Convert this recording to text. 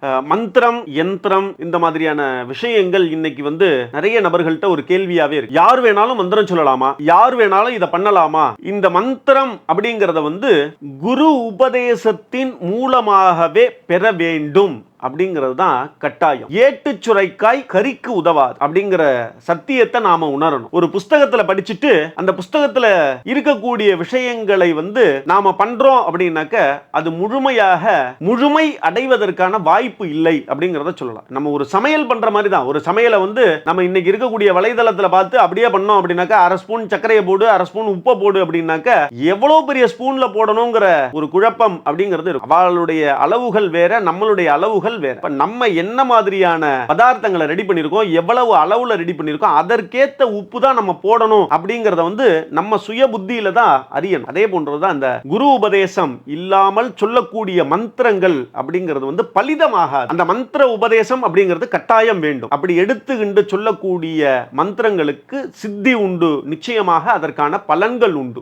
மந்திரம் யந்திரம் இந்த மாதிரியான விஷயங்கள் இன்னைக்கு நிறைய நபர்கள்ட்ட ஒரு கேள்வியாவே இருக்கு. யார் வேணாலும் மந்திரம் சொல்லலாமா, யார் வேணாலும் இதை பண்ணலாமா? இந்த மந்திரம் அப்படிங்கறத குரு உபதேசத்தின் மூலமாகவே பெற வேண்டும் அப்படிங்கிறது தான் கட்டாயம். ஏட்டு சுரைக்காய் கறிக்கு உதவாது அப்படிங்கிற சத்தியத்தை நாம உணரணும். ஒரு புஸ்தகத்துல படிச்சுட்டு அந்த புஸ்தகத்துல இருக்கக்கூடிய விஷயங்களை நாம பண்றோம் அப்படின்னாக்க அது முழுமை அடைவதற்கான வாய்ப்பு இல்லை அப்படிங்கறத சொல்லலாம். நம்ம ஒரு சமையல் பண்ற மாதிரி தான். ஒரு சமையலை நம்ம இன்னைக்கு இருக்கக்கூடிய வலைதளத்துல பார்த்து அப்படியே பண்ணோம் அப்படின்னாக்க அரை ஸ்பூன் சர்க்கரையை போடு, அரை ஸ்பூன் உப்பை போடு அப்படின்னாக்க எவ்வளவு பெரிய ஸ்பூன்ல போடணுங்கிற ஒரு குழப்பம் அப்படிங்கிறது இருக்கும். அவளுடைய அளவுகள் வேற, நம்மளுடைய அளவுகள் வேற. நம்ம என்ன மாதிரியான பதார்த்தங்களை ரெடி பண்ணிருக்கோம், எவ்வளவு அளவுல ரெடி பண்ணிருக்கோம், அதற்கேத்த உப்பு தான் நம்ம போடணும் அப்படிங்கறத நம்ம சுய புத்தியில தான் அறியணும். அதே போன்றதுதான் அந்த குரு உபதேசம் இல்லாமல் சொல்லக்கூடிய மந்திரங்கள் அப்படிங்கிறது பலிதமாகாது. அந்த மந்திர உபதேசம் அப்படிங்கிறது கட்டாயம் வேண்டும். அப்படி எடுத்துக்கிண்டு சொல்லக்கூடிய மந்திரங்களுக்கு சித்தி உண்டு, நிச்சயமாக அதற்கான பலன்கள் உண்டு.